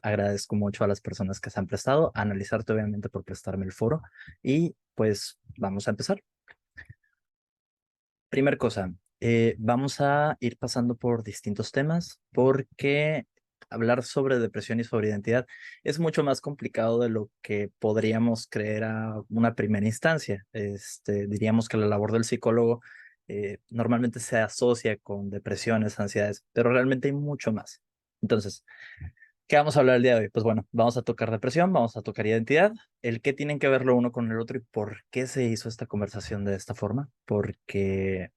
agradezco mucho a las personas que se han prestado, a analizarte obviamente por prestarme el foro y pues vamos a empezar. Primer cosa, vamos a ir pasando por distintos temas porque hablar sobre depresión y sobre identidad es mucho más complicado de lo que podríamos creer a una primera instancia. Diríamos que la labor del psicólogo normalmente se asocia con depresiones, ansiedades, pero realmente hay mucho más. Entonces, ¿qué vamos a hablar el día de hoy? Pues bueno, vamos a tocar depresión, vamos a tocar identidad, el qué tienen que ver lo uno con el otro y por qué se hizo esta conversación de esta forma. Porque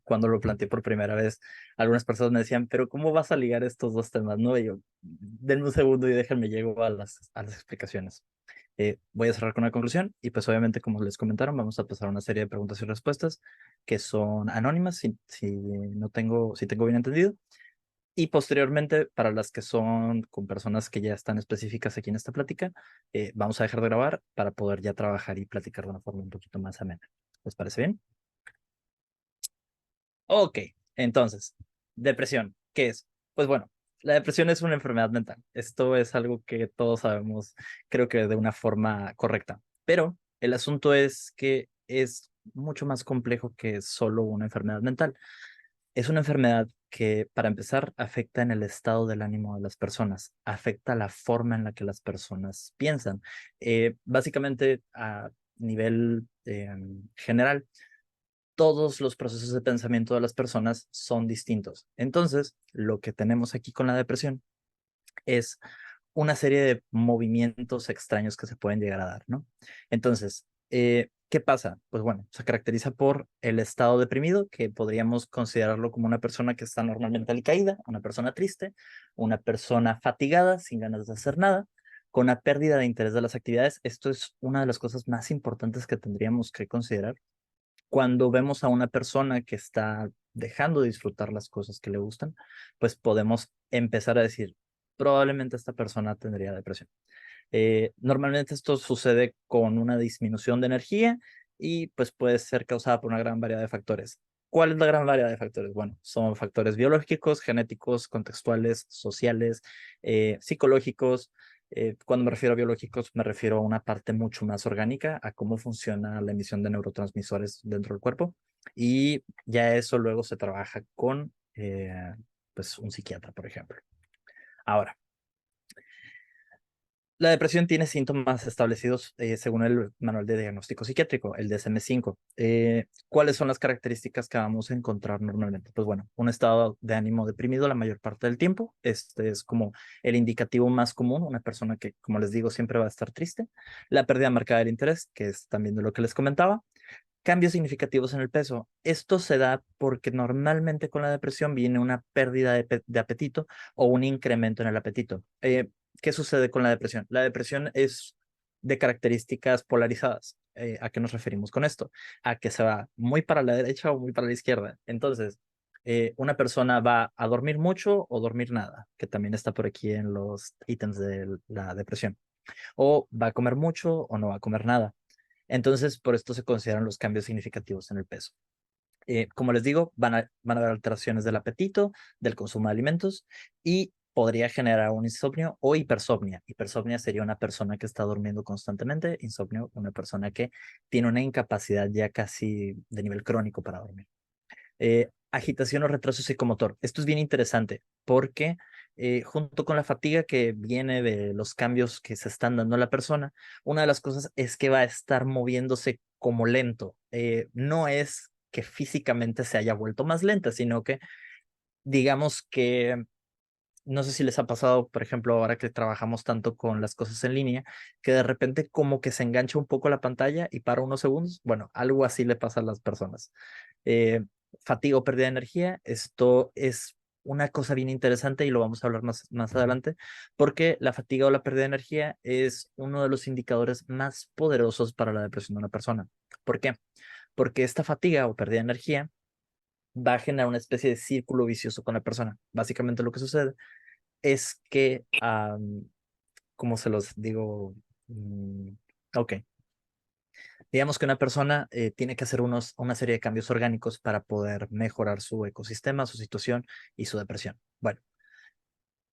cuando lo planteé por primera vez, algunas personas me decían, pero ¿cómo vas a ligar estos dos temas? No, y yo, denme un segundo y déjenme llego a las explicaciones. Voy a cerrar con una conclusión y pues obviamente como les comentaron vamos a pasar a una serie de preguntas y respuestas que son anónimas si tengo bien entendido. Y posteriormente, para las que son con personas que ya están específicas aquí en esta plática, vamos a dejar de grabar para poder ya trabajar y platicar de una forma un poquito más amena. ¿Les parece bien? Ok, entonces, depresión, ¿qué es? Pues bueno, la depresión es una enfermedad mental. Esto es algo que todos sabemos, creo que de una forma correcta. Pero el asunto es que es mucho más complejo que solo una enfermedad mental. Es una enfermedad que, para empezar, afecta en el estado del ánimo de las personas, afecta la forma en la que las personas piensan. Básicamente, a nivel general, todos los procesos de pensamiento de las personas son distintos. Entonces, lo que tenemos aquí con la depresión es una serie de movimientos extraños que se pueden llegar a dar, ¿no? Entonces, ¿qué pasa? Pues bueno, se caracteriza por el estado deprimido, que podríamos considerarlo como una persona que está normalmente alicaída, una persona triste, una persona fatigada, sin ganas de hacer nada, con una pérdida de interés de las actividades. Esto es una de las cosas más importantes que tendríamos que considerar cuando vemos a una persona que está dejando de disfrutar las cosas que le gustan, pues podemos empezar a decir, probablemente esta persona tendría depresión. Normalmente esto sucede con una disminución de energía y pues puede ser causada por una gran variedad de factores. ¿Cuál es la gran variedad de factores? Bueno, son factores biológicos, genéticos, contextuales, sociales, psicológicos. Cuando me refiero a biológicos, me refiero a una parte mucho más orgánica, a cómo funciona la emisión de neurotransmisores dentro del cuerpo. Y ya eso luego se trabaja con pues un psiquiatra, por ejemplo. Ahora, la depresión tiene síntomas establecidos según el Manual de Diagnóstico Psiquiátrico, el DSM-5. ¿Cuáles son las características que vamos a encontrar normalmente? Pues bueno, un estado de ánimo deprimido la mayor parte del tiempo. Este es como el indicativo más común, una persona que, como les digo, siempre va a estar triste. La pérdida marcada del interés, que es también de lo que les comentaba. Cambios significativos en el peso. Esto se da porque normalmente con la depresión viene una pérdida de apetito o un incremento en el apetito. ¿Qué sucede con la depresión? La depresión es de características polarizadas. ¿A qué nos referimos con esto? A que se va muy para la derecha o muy para la izquierda. Entonces, una persona va a dormir mucho o dormir nada, que también está por aquí en los ítems de la depresión. O va a comer mucho o no va a comer nada. Entonces, por esto se consideran los cambios significativos en el peso. Como les digo, van a haber alteraciones del apetito, del consumo de alimentos y podría generar un insomnio o hipersomnia. Hipersomnia sería una persona que está durmiendo constantemente, insomnio, una persona que tiene una incapacidad ya casi de nivel crónico para dormir. Agitación o retraso psicomotor. Esto es bien interesante porque junto con la fatiga que viene de los cambios que se están dando a la persona, una de las cosas es que va a estar moviéndose como lento. No es que físicamente se haya vuelto más lenta, sino que digamos que no sé si les ha pasado, por ejemplo, ahora que trabajamos tanto con las cosas en línea, que de repente como que se engancha un poco la pantalla y para unos segundos. Bueno, algo así le pasa a las personas. Eh, Fatiga o pérdida de energía, esto es una cosa bien interesante y lo vamos a hablar más adelante, porque la fatiga o la pérdida de energía es uno de los indicadores más poderosos para la depresión de una persona. ¿Por qué? Porque esta fatiga o pérdida de energía va a generar una especie de círculo vicioso con la persona. Básicamente lo que sucede es que, como se los digo, mm, ok, digamos que una persona tiene que hacer una serie de cambios orgánicos para poder mejorar su ecosistema, su situación y su depresión. Bueno,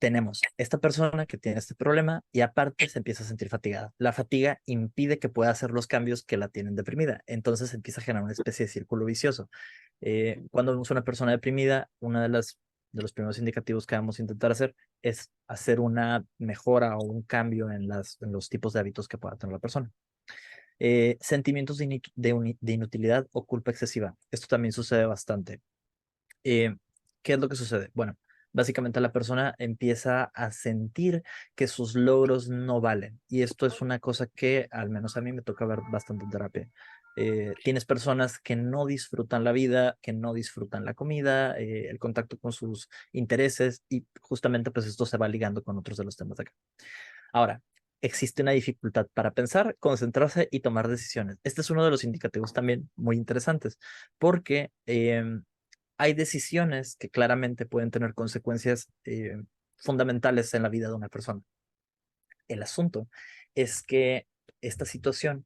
tenemos esta persona que tiene este problema y aparte se empieza a sentir fatigada. La fatiga impide que pueda hacer los cambios que la tienen deprimida. Entonces empieza a generar una especie de círculo vicioso. Cuando vemos a una persona deprimida, una de los primeros indicativos que vamos a intentar hacer es hacer una mejora o un cambio en los tipos de hábitos que pueda tener la persona. Sentimientos de inutilidad o culpa excesiva. Esto también sucede bastante. Eh, ¿Qué es lo que sucede? Bueno, básicamente la persona empieza a sentir que sus logros no valen. Y esto es una cosa que al menos a mí me toca ver bastante en terapia. Tienes personas que no disfrutan la vida, que no disfrutan la comida, el contacto con sus intereses y justamente pues esto se va ligando con otros de los temas de acá. Ahora, existe una dificultad para pensar, concentrarse y tomar decisiones. Este es uno de los indicativos también muy interesantes porque hay decisiones que claramente pueden tener consecuencias fundamentales en la vida de una persona. El asunto es que esta situación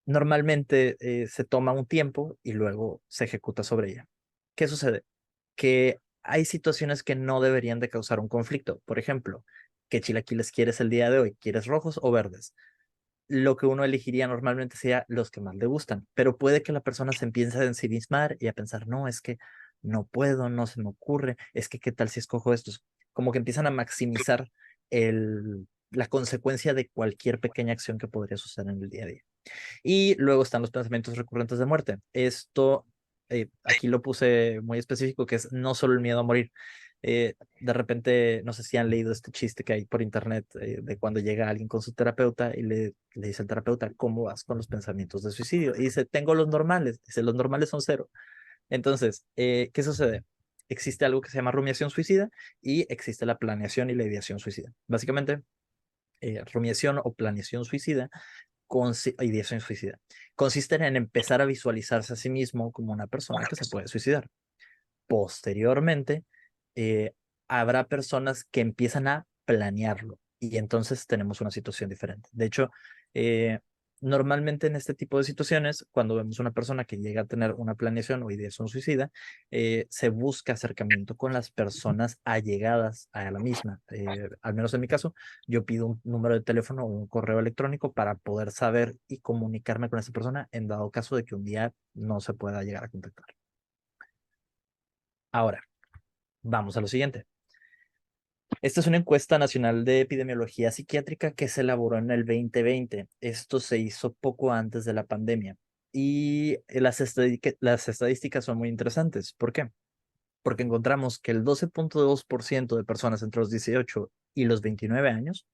normalmente se toma un tiempo y luego se ejecuta sobre ella. ¿Qué sucede? Que hay situaciones que no deberían de causar un conflicto. Por ejemplo, ¿qué chilaquiles quieres el día de hoy? ¿Quieres rojos o verdes? Lo que uno elegiría normalmente sería los que más le gustan, pero puede que la persona se empiece a ensimismar y a pensar, no, es que no puedo, no se me ocurre, es que qué tal si escojo estos. Como que empiezan a maximizar la consecuencia de cualquier pequeña acción que podría suceder en el día a día. Y luego están los pensamientos recurrentes de muerte. Esto, aquí lo puse muy específico, que es no solo el miedo a morir. De repente, no sé si han leído este chiste que hay por internet de cuando llega alguien con su terapeuta y le dice al terapeuta, ¿cómo vas con los pensamientos de suicidio? Y dice, tengo los normales. Dice, los normales son cero. Entonces, ¿qué sucede? Existe algo que se llama rumiación suicida y existe la planeación y la ideación suicida. Básicamente, rumiación o planeación suicida ideación suicida. Consisten en empezar a visualizarse a sí mismo como una persona que se puede suicidar. Posteriormente, eh, habrá personas que empiezan a planearlo y entonces tenemos una situación diferente. De hecho, eh, normalmente en este tipo de situaciones, cuando vemos una persona que llega a tener una planeación o ideación suicida, se busca acercamiento con las personas allegadas a la misma. Al menos en mi caso, yo pido un número de teléfono o un correo electrónico para poder saber y comunicarme con esa persona en dado caso de que un día no se pueda llegar a contactar. Ahora, vamos a lo siguiente. Esta es una encuesta nacional de epidemiología psiquiátrica que se elaboró en el 2020. Esto se hizo poco antes de la pandemia. Y las estadísticas son muy interesantes. ¿Por qué? Porque encontramos que el 12.2% de personas entre los 18 y los 29 años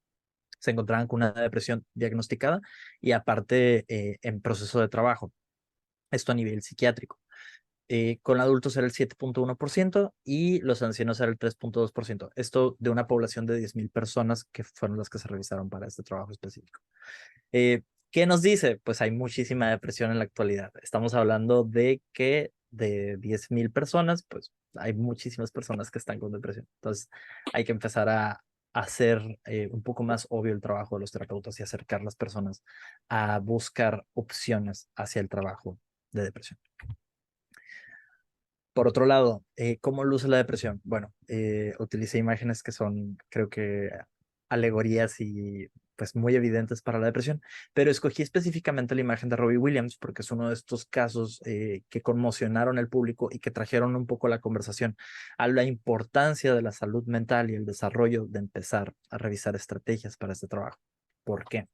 se encontraban con una depresión diagnosticada y aparte en proceso de trabajo. Esto a nivel psiquiátrico. Con adultos era el 7.1% y los ancianos era el 3.2%. Esto de una población de 10.000 personas que fueron las que se revisaron para este trabajo específico. Eh, ¿Qué nos dice? Pues hay muchísima depresión en la actualidad. Estamos hablando de que de 10.000 personas, pues hay muchísimas personas que están con depresión. Entonces hay que empezar a hacer un poco más obvio el trabajo de los terapeutas y acercar las personas a buscar opciones hacia el trabajo de depresión. Por otro lado, ¿cómo luce la depresión? Bueno, utilicé imágenes que son, creo que, alegorías y pues muy evidentes para la depresión, pero escogí específicamente la imagen de Robbie Williams porque es uno de estos casos que conmocionaron al público y que trajeron un poco la conversación a la importancia de la salud mental y el desarrollo de empezar a revisar estrategias para este trabajo. ¿Por qué?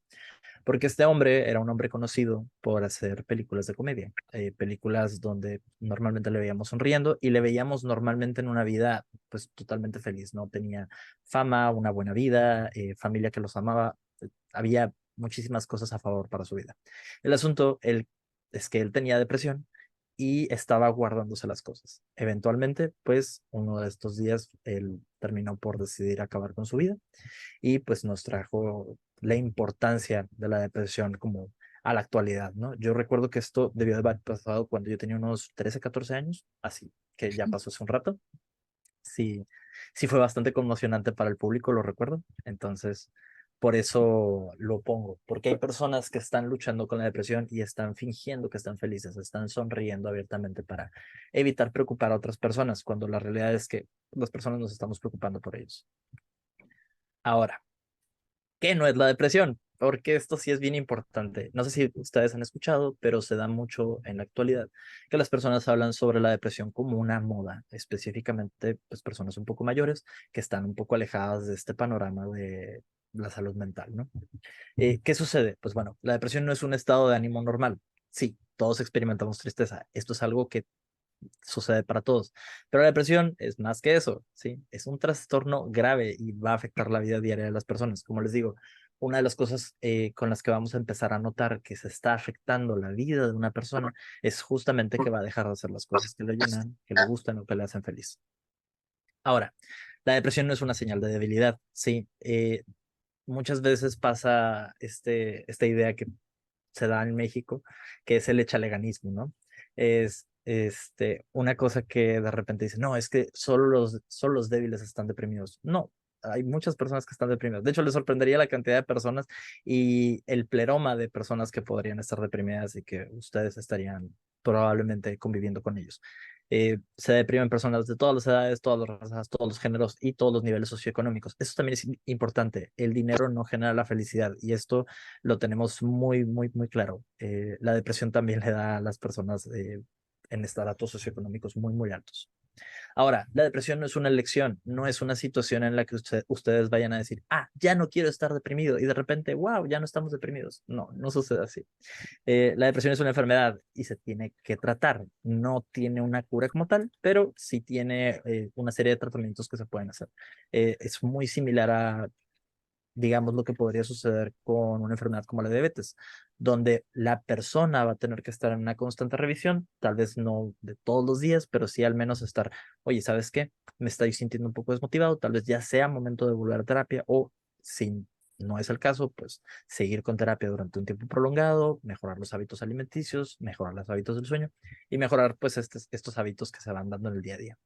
Porque este hombre era un hombre conocido por hacer películas de comedia, películas donde normalmente le veíamos sonriendo y le veíamos normalmente en una vida pues totalmente feliz, ¿no? Tenía fama, una buena vida, familia que los amaba, había muchísimas cosas a favor para su vida. El asunto es que él tenía depresión y estaba guardándose las cosas. Eventualmente, pues uno de estos días él terminó por decidir acabar con su vida y pues nos trajo la importancia de la depresión como a la actualidad, ¿no? Yo recuerdo que esto debió de haber pasado cuando yo tenía unos 13 14 años, así que ya pasó hace un rato. Sí, sí fue bastante conmocionante para el público, lo recuerdo. Entonces, por eso lo pongo, porque hay personas que están luchando con la depresión y están fingiendo que están felices, están sonriendo abiertamente para evitar preocupar a otras personas, cuando la realidad es que las personas nos estamos preocupando por ellos. Ahora, ¿qué no es la depresión? Porque esto sí es bien importante. No sé si ustedes han escuchado, pero se da mucho en la actualidad que las personas hablan sobre la depresión como una moda, específicamente pues personas un poco mayores que están un poco alejadas de este panorama de la salud mental, ¿no? ¿Qué sucede? Pues bueno, la depresión no es un estado de ánimo normal. Sí, todos experimentamos tristeza. Esto es algo que sucede para todos. Pero la depresión es más que eso, ¿sí? Es un trastorno grave y va a afectar la vida diaria de las personas. Como les digo, una de las cosas con las que vamos a empezar a notar que se está afectando la vida de una persona es justamente que va a dejar de hacer las cosas que le llenan, que le gustan o que le hacen feliz. Ahora, la depresión no es una señal de debilidad, ¿sí? Muchas veces pasa esta idea que se da en México, que es el echaleganismo, ¿no? Es una cosa que de repente dice, no, es que solo los débiles están deprimidos. No, hay muchas personas que están deprimidas. De hecho, les sorprendería la cantidad de personas y el pleroma de personas que podrían estar deprimidas y que ustedes estarían probablemente conviviendo con ellos. Se deprimen personas de todas las edades, todas las razas, todos los géneros y todos los niveles socioeconómicos. Eso también es importante. El dinero no genera la felicidad y esto lo tenemos muy, muy, muy claro. La depresión también le da a las personas en estratos socioeconómicos muy, muy altos. Ahora, la depresión no es una elección, no es una situación en la que ustedes vayan a decir, ah, ya no quiero estar deprimido y de repente, wow, ya no estamos deprimidos. No, no sucede así. La depresión es una enfermedad y se tiene que tratar. No tiene una cura como tal, pero sí tiene una serie de tratamientos que se pueden hacer. Es muy similar a, digamos, lo que podría suceder con una enfermedad como la diabetes, donde la persona va a tener que estar en una constante revisión, tal vez no de todos los días, pero sí al menos estar, oye, ¿sabes qué? Me estoy sintiendo un poco desmotivado, tal vez ya sea momento de volver a terapia o si no es el caso, pues seguir con terapia durante un tiempo prolongado, mejorar los hábitos alimenticios, mejorar los hábitos del sueño y mejorar pues estos hábitos que se van dando en el día a día.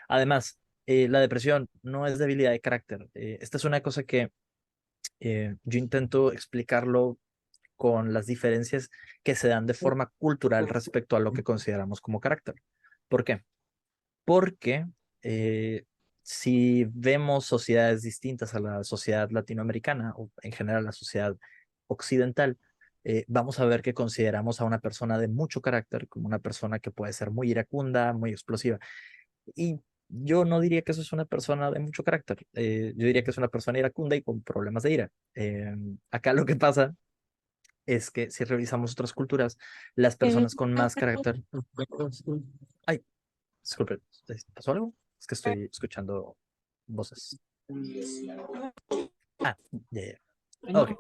Además, la depresión no es debilidad de carácter. Esta es una cosa que yo intento explicarlo con las diferencias que se dan de forma cultural respecto a lo que consideramos como carácter. ¿Por qué? Porque si vemos sociedades distintas a la sociedad latinoamericana o en general la sociedad occidental, vamos a ver que consideramos a una persona de mucho carácter como una persona que puede ser muy iracunda, muy explosiva. Y yo no diría que eso es una persona de mucho carácter. Yo diría que es una persona iracunda y con problemas de ira. Acá lo que pasa es que si revisamos otras culturas, las personas con más carácter... Ay, disculpe, ¿pasó algo? Es que estoy escuchando voces. Ah, ya, ya. Ok.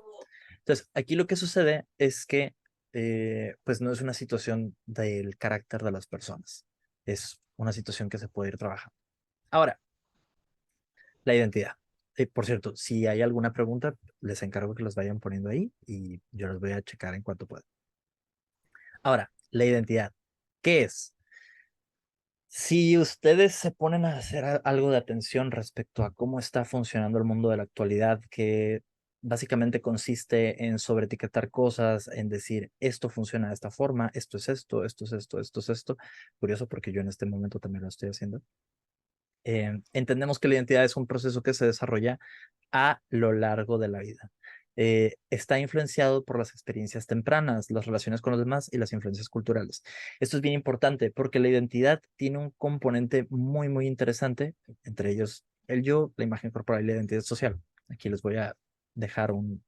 Entonces, aquí lo que sucede es que, pues no es una situación del carácter de las personas. Es una situación que se puede ir trabajando. Ahora, la identidad. Por cierto, si hay alguna pregunta, les encargo que los vayan poniendo ahí y yo los voy a checar en cuanto pueda. Ahora, la identidad. ¿Qué es? Si ustedes se ponen a hacer algo de atención respecto a cómo está funcionando el mundo de la actualidad, que básicamente consiste en sobreetiquetar cosas, en decir esto funciona de esta forma, esto es esto, esto es esto, esto es esto. Curioso porque yo en este momento también lo estoy haciendo. Entendemos que la identidad es un proceso que se desarrolla a lo largo de la vida. Está influenciado por las experiencias tempranas, las relaciones con los demás y las influencias culturales. Esto es bien importante porque la identidad tiene un componente muy, muy interesante, entre ellos el yo, la imagen corporal y la identidad social. Aquí les voy a dejar un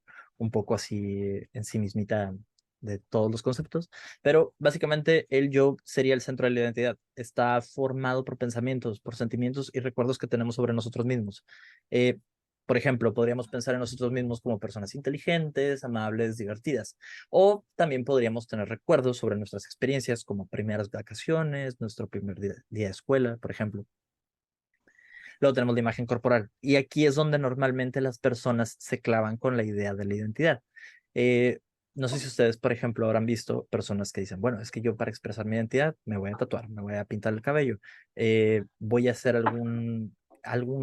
poco así en sí mismita de todos los conceptos, pero básicamente el yo sería el centro de la identidad. Está formado por pensamientos, por sentimientos y recuerdos que tenemos sobre nosotros mismos. Eh, por ejemplo, podríamos pensar en nosotros mismos como personas inteligentes, amables, divertidas. O también podríamos tener recuerdos sobre nuestras experiencias como primeras vacaciones, nuestro primer día de escuela, por ejemplo. Luego tenemos la imagen corporal. Y aquí es donde normalmente las personas se clavan con la idea de la identidad. Eh, no sé si ustedes, por ejemplo, habrán visto personas que dicen, bueno, es que yo para expresar mi identidad me voy a tatuar, me voy a pintar el cabello, voy a hacer algún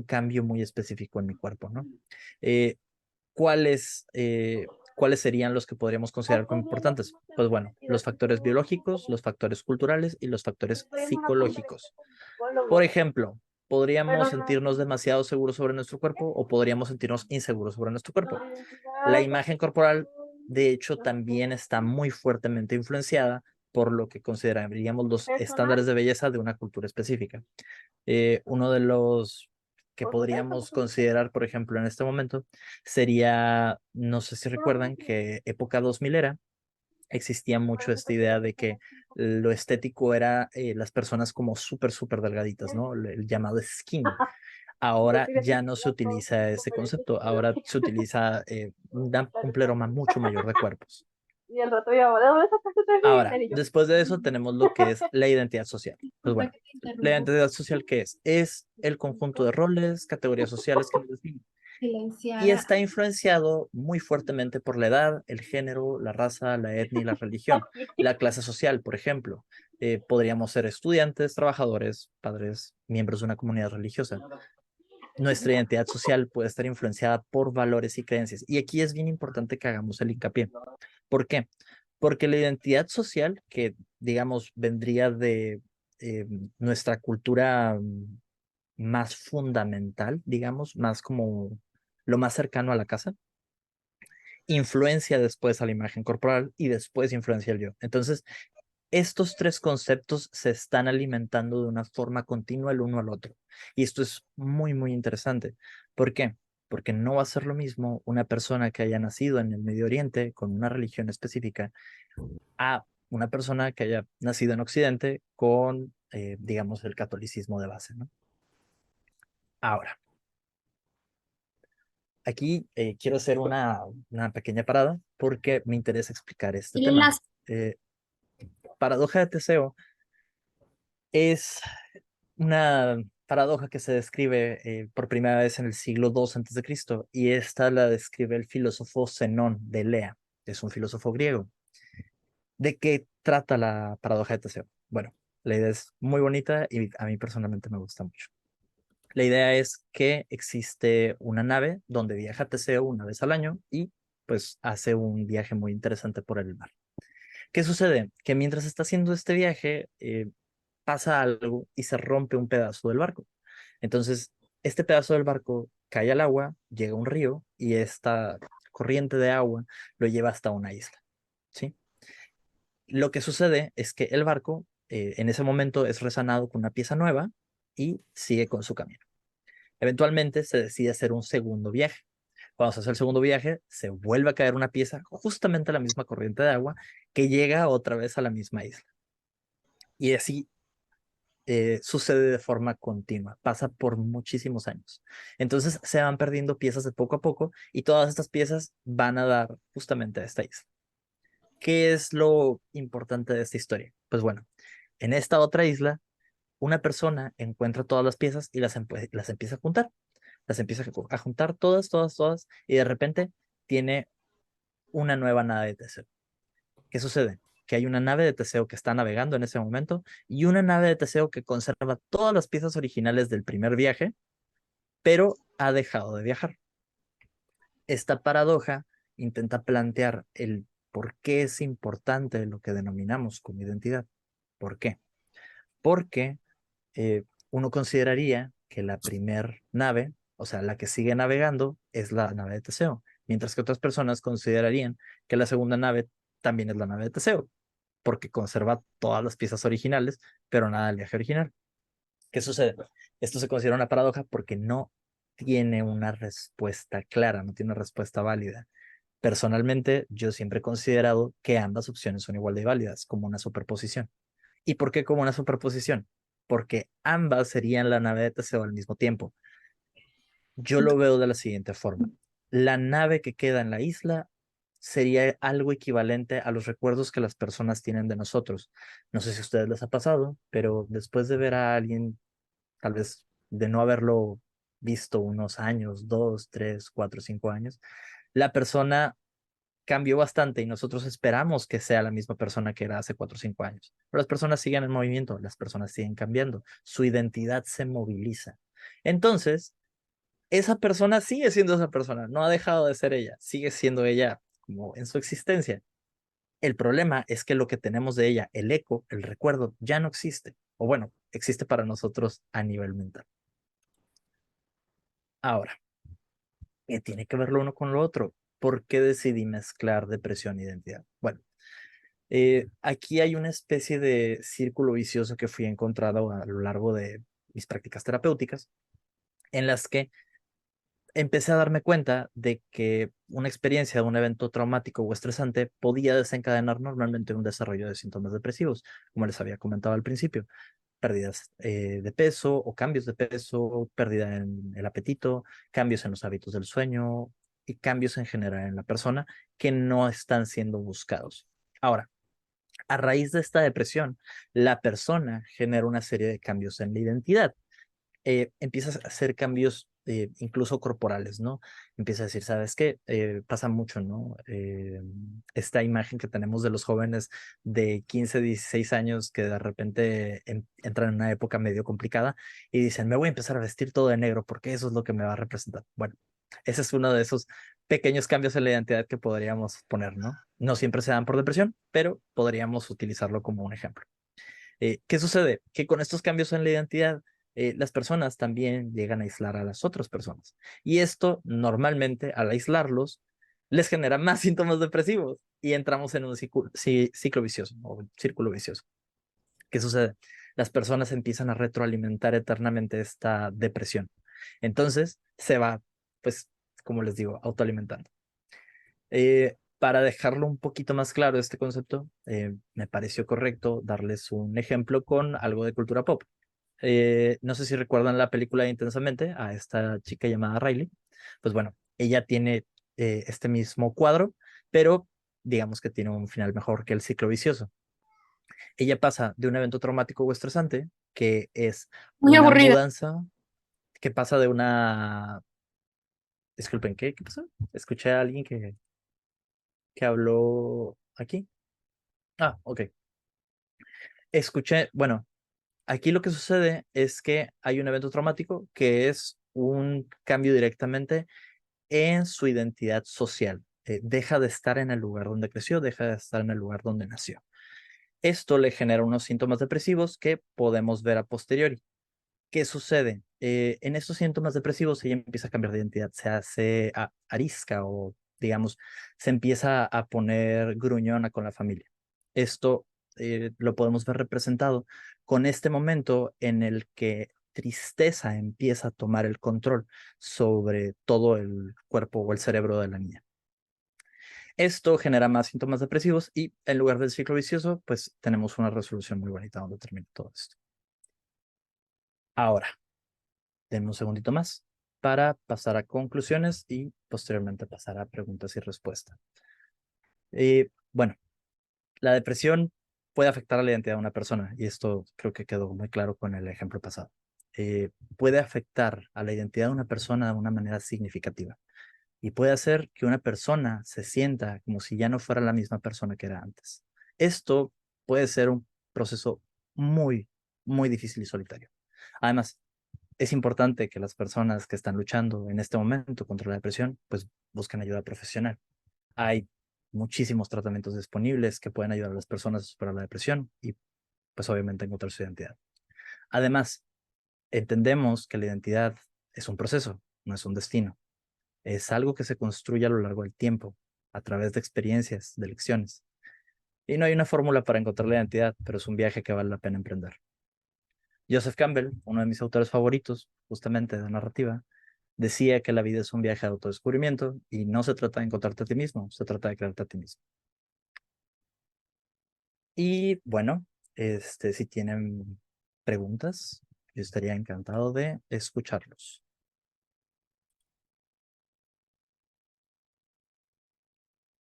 cambio muy específico en mi cuerpo, ¿no? Eh, ¿cuáles, cuáles serían los que podríamos considerar como importantes? Pues bueno, los factores biológicos, los factores culturales y los factores psicológicos. Por ejemplo, podríamos sentirnos demasiado seguros sobre nuestro cuerpo o podríamos sentirnos inseguros sobre nuestro cuerpo. La imagen corporal, de hecho, también está muy fuertemente influenciada por lo que consideraríamos los estándares de belleza de una cultura específica. Uno de los que podríamos considerar, por ejemplo, en este momento, sería, no sé si recuerdan que época 2000 era, existía mucho esta idea de que lo estético era las personas como súper, súper delgaditas, ¿no? El llamado skinny. Ahora ya no se utiliza ese concepto, ahora se utiliza un pleroma mucho mayor de cuerpos. Y al rato ya, ¿de dónde sacaste ese Ahora, Twitter? Y yo, después de eso tenemos lo que es la identidad social. Pues disculpa bueno, que te la interrumpo. identidad social, ¿qué es? Es el conjunto de roles, categorías sociales que nos definen. Y Silenciar está influenciado muy fuertemente por la edad, el género, la raza, la etnia y la religión. La clase social, por ejemplo. Podríamos ser estudiantes, trabajadores, padres, miembros de una comunidad religiosa. Nuestra identidad social puede estar influenciada por valores y creencias. Y aquí es bien importante que hagamos el hincapié. ¿Por qué? Porque la identidad social, que digamos vendría de eh, nuestra cultura más fundamental, digamos, más como lo más cercano a la casa, influencia después a la imagen corporal y después influencia al yo. Entonces, estos tres conceptos se están alimentando de una forma continua el uno al otro. Y esto es muy, muy interesante. ¿Por qué? Porque no va a ser lo mismo una persona que haya nacido en el Medio Oriente con una religión específica a una persona que haya nacido en Occidente con, digamos, el catolicismo de base, ¿no? Ahora, aquí quiero hacer una pequeña parada porque me interesa explicar este y tema. las Eh, Paradoja de Teseo es una paradoja que se describe por primera vez en el siglo II antes de Cristo y esta la describe el filósofo Zenón de Elea, que es un filósofo griego. ¿De qué trata la paradoja de Teseo? Bueno, la idea es muy bonita y a mí personalmente me gusta mucho. La idea es que existe una nave donde viaja Teseo una vez al año y pues hace un viaje muy interesante por el mar. ¿Qué sucede? Que mientras está haciendo este viaje, pasa algo y se rompe un pedazo del barco. Entonces, este pedazo del barco cae al agua, llega a un río y esta corriente de agua lo lleva hasta una isla, ¿sí? Lo que sucede es que el barco en ese momento es resanado con una pieza nueva y sigue con su camino. Eventualmente se decide hacer un segundo viaje. Cuando se hace el segundo viaje, se vuelve a caer una pieza justamente a la misma corriente de agua que llega otra vez a la misma isla. Y así sucede de forma continua, pasa por muchísimos años. Entonces se van perdiendo piezas de poco a poco y todas estas piezas van a dar justamente a esta isla. ¿Qué es lo importante de esta historia? Pues bueno, en esta otra isla, una persona encuentra todas las piezas y las empieza a juntar. Las empieza a juntar todas, todas, todas y de repente tiene una nueva nave de Teseo. ¿Qué sucede? Que hay una nave de Teseo que está navegando en ese momento y una nave de Teseo que conserva todas las piezas originales del primer viaje, pero ha dejado de viajar. Esta paradoja intenta plantear el por qué es importante lo que denominamos como identidad. ¿Por qué? Porque uno consideraría que la primer nave, o sea, la que sigue navegando, es la nave de Teseo, mientras que otras personas considerarían que la segunda nave también es la nave de Teseo, porque conserva todas las piezas originales, pero nada del viaje original. ¿Qué sucede? Esto se considera una paradoja porque no tiene una respuesta clara, no tiene una respuesta válida. Personalmente, yo siempre he considerado que ambas opciones son igual de válidas, como una superposición. ¿Y por qué como una superposición? Porque ambas serían la nave de Teseo al mismo tiempo. Yo lo veo de la siguiente forma. La nave que queda en la isla sería algo equivalente a los recuerdos que las personas tienen de nosotros. No sé si a ustedes les ha pasado, pero después de ver a alguien, tal vez de no haberlo visto unos años, 2, 3, 4, 5 años, la persona cambió bastante y nosotros esperamos que sea la misma persona que era hace 4 o 5 años. Pero las personas siguen en movimiento, las personas siguen cambiando, su identidad se moviliza. Entonces, esa persona sigue siendo esa persona, no ha dejado de ser ella, sigue siendo ella como en su existencia. El problema es que lo que tenemos de ella, el eco, el recuerdo, ya no existe. O bueno, existe para nosotros a nivel mental. Ahora, ¿qué tiene que ver lo uno con lo otro? ¿Por qué decidí mezclar depresión e identidad? Bueno, aquí hay una especie de círculo vicioso que fui encontrado a lo largo de mis prácticas terapéuticas, en las que empecé a darme cuenta de que una experiencia, un evento traumático o estresante podía desencadenar normalmente un desarrollo de síntomas depresivos, como les había comentado al principio, pérdidas de peso o cambios de peso, pérdida en el apetito, cambios en los hábitos del sueño y cambios en general en la persona que no están siendo buscados. Ahora, a raíz de esta depresión, la persona genera una serie de cambios en la identidad. Empiezas a hacer cambios incluso corporales, ¿no? Empieza a decir, ¿sabes qué? Pasa mucho, ¿no? Esta imagen que tenemos de los jóvenes de 15, 16 años que de repente entran en una época medio complicada y dicen, me voy a empezar a vestir todo de negro porque eso es lo que me va a representar. Bueno, ese es uno de esos pequeños cambios en la identidad que podríamos poner, ¿no? No siempre se dan por depresión, pero podríamos utilizarlo como un ejemplo. ¿Qué sucede? Que con estos cambios en la identidad, las personas también llegan a aislar a las otras personas. Y esto normalmente, al aislarlos, les genera más síntomas depresivos y entramos en un ciclo vicioso o círculo vicioso. ¿Qué sucede? Las personas empiezan a retroalimentar eternamente esta depresión. Entonces se va, pues, como les digo, autoalimentando. Para dejarlo un poquito más claro este concepto, me pareció correcto darles un ejemplo con algo de cultura pop. No sé si recuerdan la película Intensamente, a esta chica llamada Riley. Pues bueno, ella tiene este mismo cuadro, pero digamos que tiene un final mejor que el ciclo vicioso. Ella pasa de un evento traumático o estresante, que es Muy una aburrida. mudanza, que pasa de una... Disculpen, ¿qué pasó? Escuché a alguien que habló aquí. Ah, ok. Escuché, bueno, aquí lo que sucede es que hay un evento traumático que es un cambio directamente en su identidad social. Deja de estar en el lugar donde creció, deja de estar en el lugar donde nació. Esto le genera unos síntomas depresivos que podemos ver a posteriori. ¿Qué sucede? En estos síntomas depresivos ella empieza a cambiar de identidad, se hace arisca o, digamos, se empieza a poner gruñona con la familia. Esto lo podemos ver representado con este momento en el que tristeza empieza a tomar el control sobre todo el cuerpo o el cerebro de la niña. Esto genera más síntomas depresivos y en lugar del ciclo vicioso, pues tenemos una resolución muy bonita donde termina todo esto. Ahora, denme un segundito más para pasar a conclusiones y posteriormente pasar a preguntas y respuestas. Bueno, la depresión puede afectar a la identidad de una persona y esto creo que quedó muy claro con el ejemplo pasado. Puede afectar a la identidad de una persona de una manera significativa y puede hacer que una persona se sienta como si ya no fuera la misma persona que era antes. Esto puede ser un proceso muy, muy difícil y solitario. Además, es importante que las personas que están luchando en este momento contra la depresión, pues busquen ayuda profesional. Hay muchísimos tratamientos disponibles que pueden ayudar a las personas a superar la depresión y pues obviamente encontrar su identidad. Además, entendemos que la identidad es un proceso, no es un destino. Es algo que se construye a lo largo del tiempo, a través de experiencias, de lecciones. Y no hay una fórmula para encontrar la identidad, pero es un viaje que vale la pena emprender. Joseph Campbell, uno de mis autores favoritos, justamente de narrativa, decía que la vida es un viaje de autodescubrimiento y no se trata de encontrarte a ti mismo, se trata de crearte a ti mismo. Y bueno, si tienen preguntas, yo estaría encantado de escucharlos.